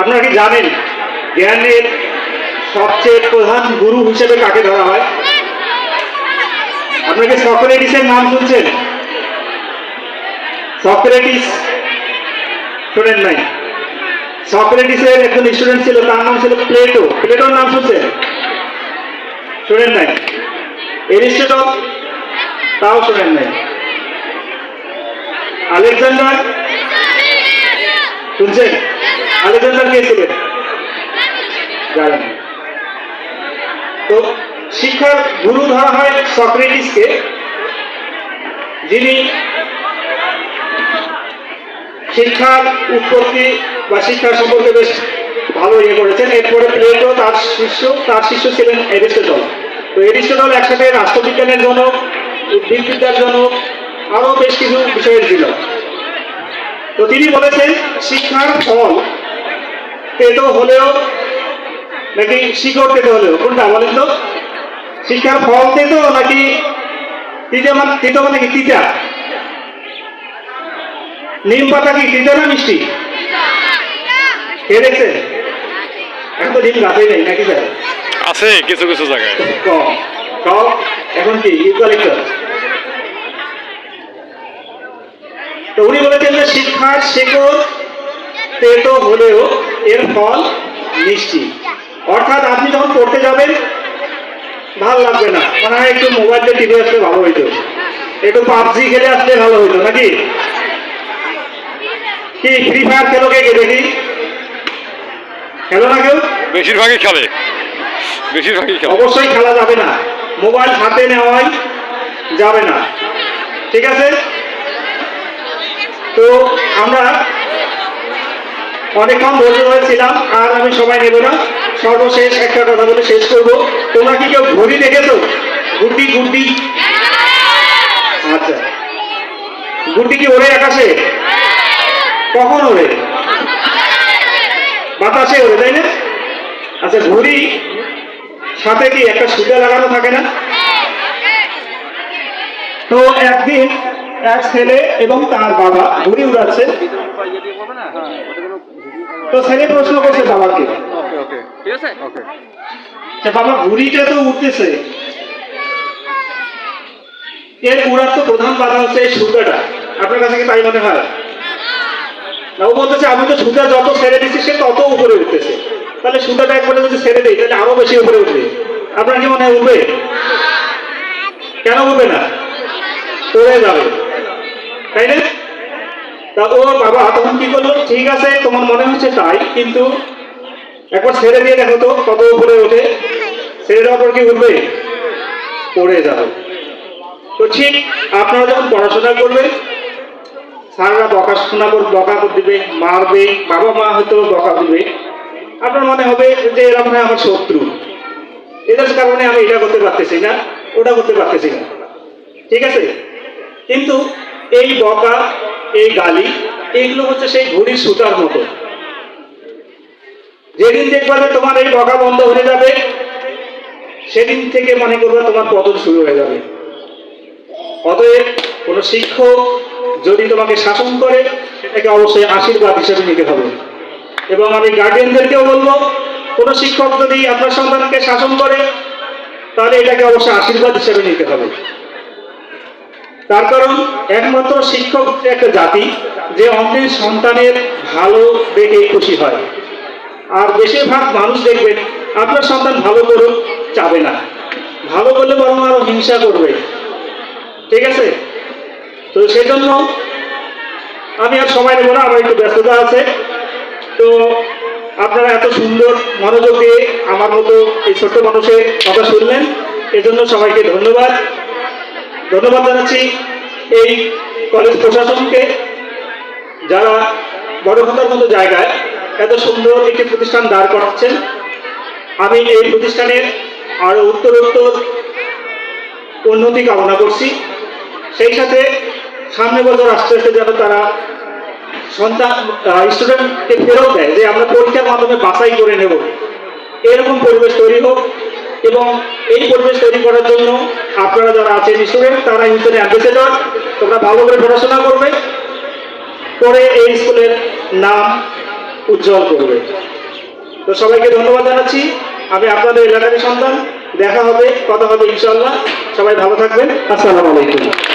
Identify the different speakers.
Speaker 1: আপনারা কি জানেন জ্ঞানের সবচেয়ে প্রধান গুরু হিসেবে কাকে ধরা হয়? আপনাকে সক্রেটিসের নাম শুনছেন? সক্রেটিস শোনেন নাই? সক্রেটিসের একজন স্টুডেন্ট ছিল, তার নাম ছিল প্লেটো। প্লেটোর নাম শুনছেন? শোনেন নাই? এরিস্টটল, তাও শোনেন নাই? আলেকজান্ডার শুনছেন? আলেকজান্ডার কে ছিলেন? জানেন? তো শিক্ষার গুরু ধরা হয় সক্রেটিসকে, যিনি শিক্ষার উৎপত্তি বা শিক্ষা সম্পর্কে বেশ ভালো করেছেন। এরপরে প্লেটো, তার শিষ্য ছিলেন এরিস্টটল। তো এরিস্টটল একসাথে রাষ্ট্রবিজ্ঞানের জনক, উদ্ভিদবিদ্যার জনক, আরো বেশ কিছু বিষয়ের ছিল। তো তিনি বলেছেন শিক্ষার ফল তেতো হলেও নাকি শিকড় তেতো হলেও, কোনটা বলেন তো? শিক্ষার ফল তেতো নাকি তিতো মানে কি তিতা? নিম পাতা কি তিতা না মিষ্টি? কে দেখছেন? এখন তো নিম গাছেই নেই নাকি স্যার?
Speaker 2: আছে কিছু কিছু জায়গায়
Speaker 1: কম সব এখন কি ইউক্যালিপটাস। তো উনি বলেছেন যে শিক্ষার শেকড় তেতো হলেও এর ফল মিষ্টি। অর্থাৎ আপনি যখন পড়তে যাবেন ভালো লাগবে না, মনে হয় একটু মোবাইলে টিভি আসলে ভালো হইতো, একটু পাবজি খেলে আসলে ভালো হইতো নাকি? কি ফ্রি ফায়ার খেলো কে দেখি? খেলো না কেউ?
Speaker 2: বেশিরভাগই খেলে, বেশিরভাগই খেলে।
Speaker 1: অবশ্যই খেলা যাবে না, মোবাইল হাতে নেওয়াই যাবে না, ঠিক আছে? তো আমরা অনেকক্ষণ ধৈর্য ধরেছিলাম, আর আমি সময় নেব না। সর্বশেষ একটা কথা বলে শেষ করবো। তোমরা কি কেউ ঘড়ি দেখেছো? গুড্ডি গুড্ডি, আচ্ছা, গুড্ডি কি ওড়ে আকাশে? কখন ওড়ে? বাতাসে ওড়ে, তাই না? আচ্ছা, ঘড়ি সাথে কি একটা সুতা লাগানো থাকে না? তো একদিন এক ছেলে এবং তার বাবা ঘুড়ি উড়াচ্ছে। তো ছেলে প্রশ্ন করছে বাবাকে, বাবা ঘুড়িটা তো উঠতেছে, এর উড়ার তো প্রধান বাধা হচ্ছে এই সুতাটা, আপনার কাছে কি তাই মনে হয় না? ও বলতেছে আমি তো সুতা যত ছেড়ে দিচ্ছি সে তত উপরে উঠতেছে, তাহলে সুতাটা একবারে যদি ছেড়ে দিই তাহলে আরো বেশি উপরে উঠবে। আপনার কি মনে হয় উঠবে? কেন উঠবে না? পড়ে যাবে, তাই না? তা ও বাবা তখন কি করলো, ঠিক আছে তোমার মনে হচ্ছে তাই, কিন্তু একবার ছেড়ে দিয়ে দেখো তো কত উপরে ওঠে। ছেড়ে দেওয়ার পর কি উঠবে? পড়ে যাবে। তো ঠিক আপনারা যখন পড়াশোনা করবেন, স্যাররা বকা দিবে, মারবে, বাবা মা হয়তো বকা দিবে, আপনার মনে হবে যে এরা মনে হয় আমার শত্রু, এদের কারণে আমি এটা করতে পারতেছি না, ওটা করতে পারতেছি না, ঠিক আছে? কিন্তু এই বকা, এই গালি, এইগুলো হচ্ছে সেই ঘড়ির সুতার মতো। যেদিন দেখবা যে তোমার এই বকা বন্ধ হয়ে যাবে, সেদিন থেকে মনে করবে তোমার পতন শুরু হয়ে যাবে। অতএব কোন শিক্ষক যদি তোমাকে শাসন করে সেটাকে অবশ্যই আশীর্বাদ হিসেবে নিতে হবে। এবং আমি গার্ডিয়ানদেরকেও বলবো, কোন শিক্ষক যদি আপনার সন্তানকে শাসন করে তাহলে এটাকে অবশ্যই আশীর্বাদ হিসেবে নিতে হবে। তার কারণ একমাত্র শিক্ষক একটা জাতি যে অন্যের সন্তানের ভালো দেখে খুশি হয়। আর বেশিরভাগ মানুষ দেখবেন আপনার সন্তান ভালো করুক চাবে না, ভালো করলে বরং আরো হিংসা করবে, ঠিক আছে? তো সেজন্য আমি আর সময় নেব না, আমার একটু ব্যস্ততা আছে। তো আপনারা এত সুন্দর মনোযোগ দিয়ে আমার মতো এই ছোট্ট মানুষের কথা শুনলেন, এজন্য সবাইকে ধন্যবাদ জানাচ্ছি এই কলেজ প্রশাসনকে, যারা বড়খাতার মতো জায়গায় এত সুন্দর একটি প্রতিষ্ঠান দাঁড় করাচ্ছেন। আমি এই প্রতিষ্ঠানের আরো উত্তরোত্তর উন্নতি কামনা করছি। সেই সাথে সামনে বছর আস্তে আস্তে যেন তারা স্টুডেন্টকে ফেরত দেয়, যে আমরা পরীক্ষার মাধ্যমে বাছাই করে নেব, এরকম পরিবেশ তৈরি হোক। এবং এই পরিবেশ তৈরি করার জন্য আপনারা যারা আছেন স্টুডেন্ট, তারা ইউথের অ্যাম্বাসেডর, তোমরা ভালো করে পড়াশোনা করবে, করে এই স্কুলের নাম উজ্জ্বল করবে। তো সবাইকে ধন্যবাদ জানাচ্ছি। আমি আপনাদের এলাকারই সন্তান। দেখা হবে, কথা হবে ইনশাআল্লাহ। সবাই ভালো থাকবেন। আসসালামু আলাইকুম।